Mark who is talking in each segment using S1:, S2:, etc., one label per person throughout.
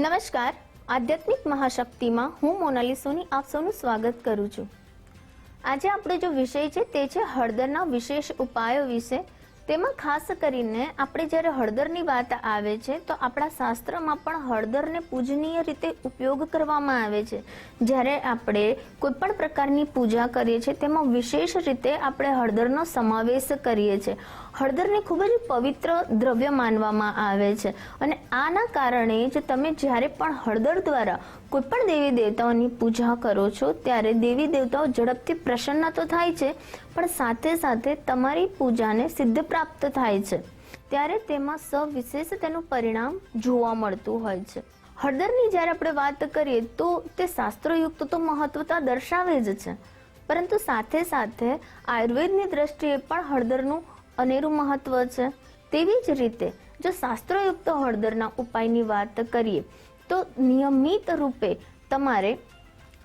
S1: નમસ્કાર, આધ્યાત્મિક મહાશક્તિમાં હું મોનાલી સોની આપ સૌનું સ્વાગત કરું છું। આજે આપણો જો વિષય છે તે છે હળદરના વિશેષ ઉપાયો વિશે। તેમાં ખાસ કરીને આપણે જ્યારે હળદરની વાત આવે છે તો આપણા શાસ્ત્રમાં પણ હળદરને પૂજનીય રીતે ઉપયોગ કરવામાં આવે છે। જ્યારે આપણે કોઈ પણ પ્રકારની પૂજા કરીએ છીએ તેમાં વિશેષ રીતે આપણે હળદરનો સમાવેશ કરીએ છીએ। હળદરને ખૂબ જ પવિત્ર દ્રવ્ય માનવામાં આવે છે અને આના કારણે જ તમે જ્યારે પણ હળદર દ્વારા કોઈ પણ દેવી દેવતાઓની પૂજા કરો છો ત્યારે દેવી દેવતાઓ ઝડપથી પ્રસન્ન તો થાય છે, પણ સાથે સાથે તમારી પૂજાને સિદ્ધ પ્રાપ્ત થાય છે। ત્યારે તેમાં સવિશેષ તેનું પરિણામ જોવા મળતું હોય છે। હળદરની જ્યારે આપણે વાત કરીએ તો તે શાસ્ત્રોયુક્ત તો મહત્વતા દર્શાવે જ છે, પરંતુ સાથે સાથે આયુર્વેદની દ્રષ્ટિએ પણ હળદરનું અનેરું મહત્વ છે। તેવી જ રીતે જો શાસ્ત્રોયુક્ત હળદરના ઉપાયની વાત કરીએ તો નિયમિત રૂપે તમારે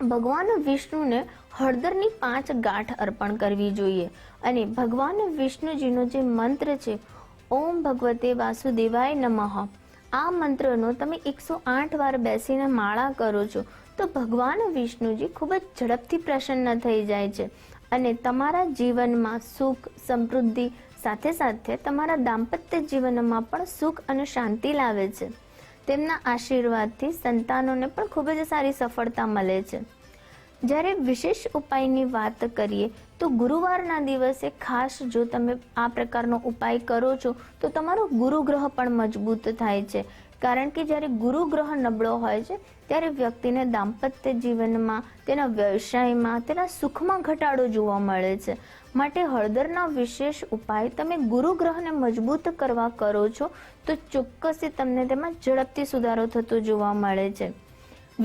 S1: ભગવાન વિષ્ણુને હળદરની 5 ગાંઠ અર્પણ કરવી જોઈએ અને ભગવાન વિષ્ણુજીનો જે મંત્ર છે ઓમ ભગવતે વાસુદેવાય નમઃ, આ મંત્રનો તમે 108 વાર બેસીને માળા કરો છો તો ભગવાન વિષ્ણુજી ખૂબ જ ઝડપથી પ્રસન્ન થઈ જાય છે અને તમારા જીવનમાં સુખ સમૃદ્ધિ સાથે સાથે તમારા દાંપત્ય જીવનમાં પણ સુખ અને શાંતિ લાવે છે। તેમના આશીર્વાદથી સંતાનોને પણ ખૂબ જ સારી સફળતા મળે છે। જ્યારે વિશેષ ઉપાયની વાત કરીએ તો ગુરુવારના દિવસે ખાસ જો તમે આ પ્રકારનો ઉપાય કરો છો તો તમારો ગુરુ ગ્રહ પણ મજબૂત થાય છે, કારણ કે જ્યારે ગુરુ ગ્રહ નબળો હોય છે ત્યારે વ્યક્તિને દાંપત્ય જીવનમાં, તેના વ્યવસાયમાં, તેના સુખમાં ઘટાડો જોવા મળે છે। માટે હળદરના વિશેષ ઉપાય તમે ગુરુ ગ્રહને મજબૂત કરવા કરો છો તો ચોક્કસથી તમને તેમાં ઝડપથી સુધારો થતો જોવા મળે છે।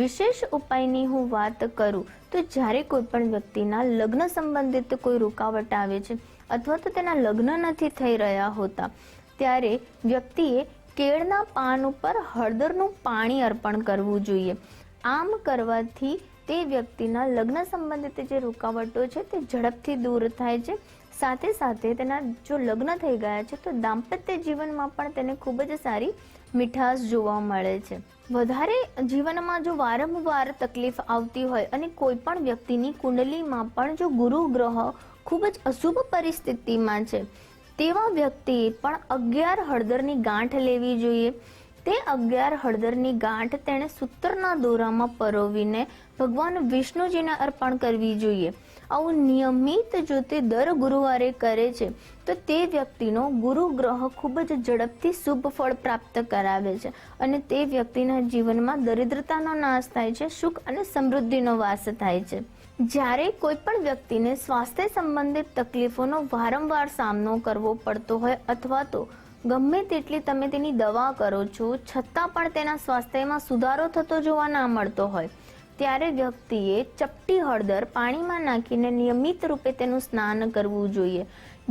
S1: વિશેષ ઉપાયની હું વાત કરું તો જ્યારે કોઈ પણ વ્યક્તિના લગ્ન સંબંધિત કોઈ રૂકાવટ આવે છે અથવા તો તેના લગ્ન નથી થઈ રહ્યા હોતા ત્યારે વ્યક્તિએ કેળના પાન ઉપર હળદરનું પાણી અર્પણ કરવું જોઈએ। આમ કરવાથી તે વ્યક્તિના લગ્ન સંબંધિત જે રૂકાવટો છે તે ઝડપથી દૂર થાય છે। સાથે સાથે તેના જો લગ્ન થઈ ગયા છે તો દાંપત્ય જીવનમાં પણ તેને ખૂબ જ સારી મીઠાશ જોવા મળે છે। વધારે જીવનમાં જો વારંવાર તકલીફ આવતી હોય અને કોઈ પણ વ્યક્તિની કુંડલીમાં પણ જો ગુરુ ગ્રહ ખૂબ જ અશુભ પરિસ્થિતિમાં છે તેવા વ્યક્તિએ પણ 11 હળદરની ગાંઠ લેવી જોઈએ। તે 11 હળદરની ગાંઠ તેણે સૂતરના દોરામાં પરોવીને ભગવાન વિષ્ણુજીને અર્પણ કરવી જોઈએ। આવું નિયમિત જો તે દર ગુરુવારે કરે છે તો તે વ્યક્તિનો ગુરુ ગ્રહ ખૂબ જ ઝડપથી શુભ ફળ પ્રાપ્ત કરાવે છે અને તે વ્યક્તિના જીવનમાં દરિદ્રતાનો નાશ થાય છે, સુખ અને સમૃદ્ધિનો વાસ થાય છે। જ્યારે કોઈ પણ વ્યક્તિને સ્વાસ્થ્ય સંબંધિત તકલીફોનો વારંવાર સામનો કરવો પડતો હોય અથવા તો ગમે તેટલી તમે તેની દવા કરો છો છતાં પણ તેના સ્વાસ્થ્યમાં સુધારો થતો જોવા ના મળતો હોય ત્યારે વ્યક્તિએ ચપટી હળદર પાણીમાં નાખીને નિયમિત રૂપે તેનું સ્નાન કરવું જોઈએ।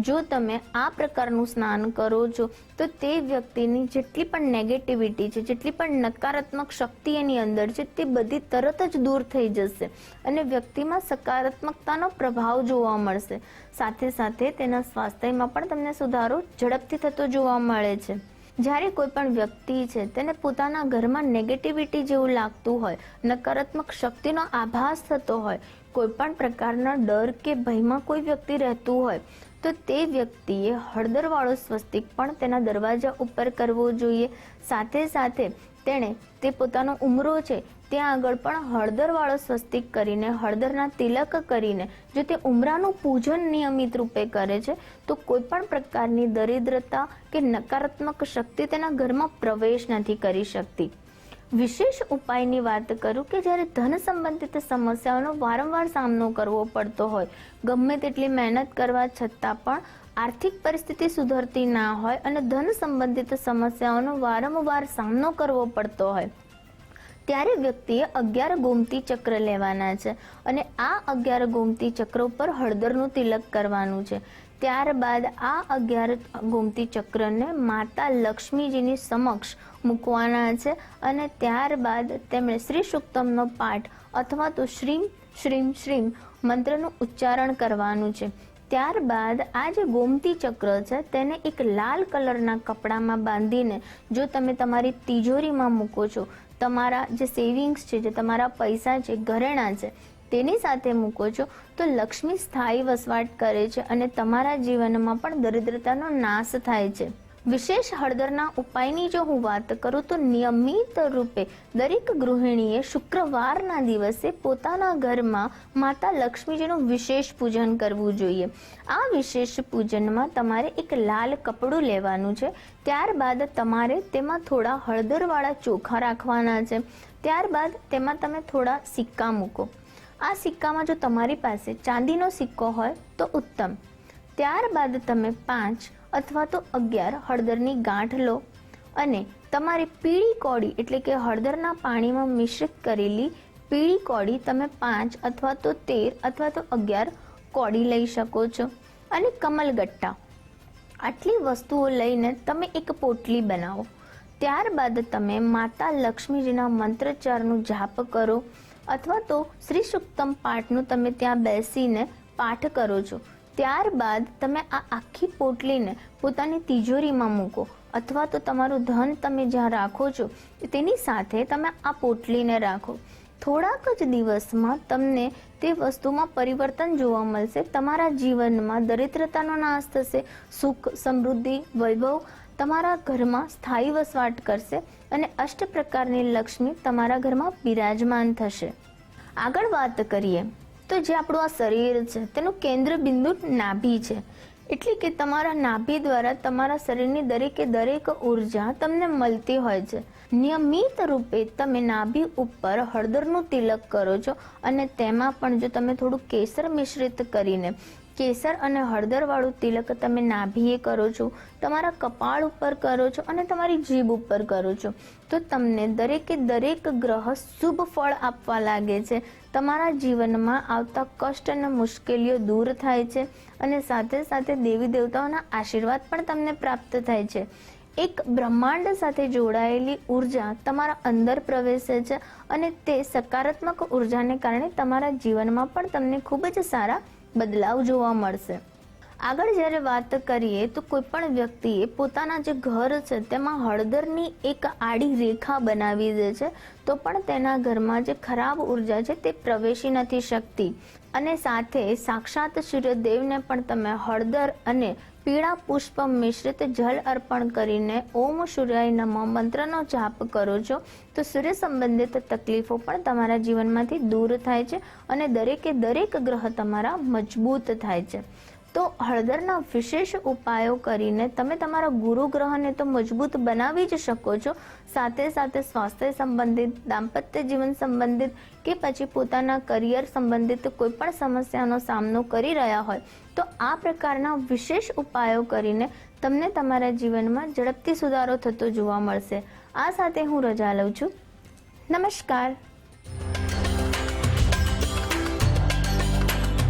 S1: જો તમે આ પ્રકારનું સ્નાન કરો છો તો તે વ્યક્તિની જેટલી પણ નેગેટિવિટી છે, જેટલી પણ નકારાત્મક શક્તિ એની અંદર છે તે બધી તરત જ દૂર થઈ જશે અને વ્યક્તિમાં સકારાત્મકતાનો પ્રભાવ જોવા મળશે। સાથે સાથે તેના સ્વાસ્થ્યમાં પણ તમને સુધારો ઝડપથી થતો જોવા મળે છે। જ્યારે કોઈ પણ વ્યક્તિ છે તેને પોતાના ઘરમાં નેગેટિવિટી જેવું લાગતું હોય, નકારાત્મક શક્તિનો આભાસ થતો હોય, કોઈ પણ પ્રકારના ડર કે ભયમાં કોઈ વ્યક્તિ રહેતું હોય તો તે વ્યક્તિએ હળદરવાળો સ્વસ્તિક પણ તેના દરવાજા ઉપર કરવો જોઈએ। સાથે સાથે તેણે તે પોતાનો ઉમરો છે ત્યાં આગળ પણ હળદરવાળો સ્વસ્તિક કરીને હળદરના તિલક કરીને જો તે ઉમરાનું પૂજન નિયમિત રૂપે કરે છે તો કોઈ પણ પ્રકારની દરિદ્રતા કે નકારાત્મક શક્તિ તેના ઘરમાં પ્રવેશ નથી કરી શકતી। વિશેષ ઉપાયની વાત કરું કે જ્યારે ધન સંબંધિત સમસ્યાઓનો વારંવાર સામનો કરવો પડતો હોય, ગમે તેટલી મહેનત કરવા છતાં પણ આર્થિક પરિસ્થિતિ સુધરતી ના હોય અને ધન સંબંધિત સમસ્યાઓનો વારંવાર સામનો કરવો પડતો હોય ત્યારે વ્યક્તિએ 11 ગોમતી ચક્ર લેવાના છે અને આ 11 ગોમતી ચક્ર ઉપર હળદરનું તિલક કરવાનું છે। ત્યારબાદ આ 11 ગોમતી ચક્રને માતા લક્ષ્મીજીની સમક્ષ મૂકવાના છે અને ત્યારબાદ તેમણે શ્રી સૂક્તમનો પાઠ અથવા તો શ્રીમ શ્રીમ શ્રીમ મંત્રનું ઉચ્ચારણ કરવાનું છે। ત્યારબાદ આ જે ગોમતી ચક્ર છે તેને એક લાલ કલરના કપડામાં બાંધીને જો તમે તમારી તિજોરીમાં મૂકો છો તમારા જે સેવિંગ્સ છે, જે તમારા પૈસા છે, ઘરેણાં છે, તેની સાથે મૂકો છો તો લક્ષ્મી સ્થાયી વસવાટ કરે છે અને તમારા જીવનમાં પણ દરિદ્રતાનો નાશ થાય છે. વિશેષ હળદરના ઉપાયની જો હું વાત કરું તો નિયમિત રૂપે દરેક ગૃહિણીએ શુક્રવારના દિવસે પોતાના ઘરમાં માતા લક્ષ્મીજીનું વિશેષ પૂજન કરવું જોઈએ. આ વિશેષ પૂજનમાં તમારે એક લાલ કપડું લેવાનું છે. ત્યારબાદ તમારે તેમાં થોડા હળદરવાળા ચોખા રાખવાના છે. ત્યારબાદ તેમાં તમે થોડા સિક્કા મૂકો. આ સિક્કામાં જો તમારી પાસે ચાંદીનો સિક્કો હોય તો ઉત્તમ. ત્યારબાદ તમે 5 અથવા તો 11 હળદરની ગાંઠ લો અને તમારી પીળી કોડી એટલે કે હળદરના પાણીમાં મિશ્રિત કરેલી પીળી કોડી તમે 5 અથવા તો 13 અથવા તો 11 કોડી લઈ શકો છો. અને કમલગટ્ટા, આટલી વસ્તુઓ લઈને તમે એક પોટલી બનાવો. ત્યારબાદ તમે માતા લક્ષ્મીજીના મંત્રોચ્ચારનું જાપ કરો અથવા તો શ્રી સુક્તમ પાઠનું તમે ત્યાં બેસીને પાઠ કરો છો. ત્યારબાદ તમે આ આખી પોટલીને પોતાની તિજોરીમાં મૂકો અથવા તો તમારું ધન તમે જ્યાં રાખો છો તેની સાથે તમે આ પોટલીને રાખો. થોડાક જ દિવસમાં તમને તે વસ્તુમાં પરિવર્તન જોવા મળશે. તમારા જીવનમાં દરિદ્રતાનો નાશ થશે, સુખ, સમૃદ્ધિ, વૈભવ તમારા ઘરમાં સ્થાયી વસવાટ કરશે અને અષ્ટ પ્રકારની લક્ષ્મી તમારા ઘરમાં બિરાજમાન થશે. આગળ વાત કરીએ તો જે આપણું આ શરીર છે તેનું કેન્દ્ર બિંદુ નાભી છે. એટલે કે તમારા નાભી દ્વારા તમારા શરીરની દરેકે દરેક ઉર્જા તમને મળતી હોય છે. નિયમિત રૂપે તમે નાભી ઉપર હળદરનું તિલક કરો છો અને તેમાં પણ જો તમે થોડું કેસર મિશ્રિત કરીને કેસર અને હળદરવાળું તિલક તમે નાભીએ કરો છો, તમારા કપાળ ઉપર કરો છો અને તમારી જીભ ઉપર કરો છો તો તમને દરેકે દરેક ગ્રહ શુભ ફળ આપવા લાગે છે. તમારા જીવનમાં આવતા કષ્ટ અને મુશ્કેલીઓ દૂર થાય છે અને સાથે સાથે દેવી દેવતાઓના આશીર્વાદ પણ તમને પ્રાપ્ત થાય છે. એક બ્રહ્માંડ સાથે જોડાયેલી ઉર્જા તમારા અંદર પ્રવેશે છે અને તે સકારાત્મક ઉર્જાને કારણે તમારા જીવનમાં પણ તમને ખૂબ જ સારા બદલાવ જોવા મળશે. આગળ જ્યારે વાત કરીએ તો કોઈ પણ વ્યક્તિએ પોતાના જે ઘર છે તેમાં હળદરની એક આડી રેખા બનાવી દે છે તો પણ તેના ઘરમાં જે ખરાબ ઉર્જા છે તે પ્રવેશી નથી શકતી. અને સાથે સાક્ષાત સૂર્યદેવને પણ તમે હળદર અને પીળા પુષ્પ મિશ્રિત જલ અર્પણ કરીને ઓમ સૂર્યાય નમઃ મંત્રનો જાપ કરો છો તો સૂર્ય સંબંધિત તકલીફો પણ તમારા જીવનમાંથી દૂર થાય છે અને દરેકે દરેક ગ્રહ તમારા મજબૂત થાય છે. તો હળદરના વિશેષ ઉપાયો કરીને તમે તમારા ગુરુ ગ્રહને તો મજબૂત બનાવી જ શકો છો. સાથે સાથે સ્વાસ્થ્ય સંબંધિત, દાંપત્ય જીવન સંબંધિત કે પછી પોતાના કરિયર સંબંધિત કોઈ પણ સમસ્યાનો સામનો કરી રહ્યા હોય તો આ પ્રકારના વિશેષ ઉપાયો કરીને તમને તમારા જીવનમાં ઝડપથી સુધારો થતો જોવા મળશે. આ સાથે હું રજા લઉં છું. નમસ્કાર.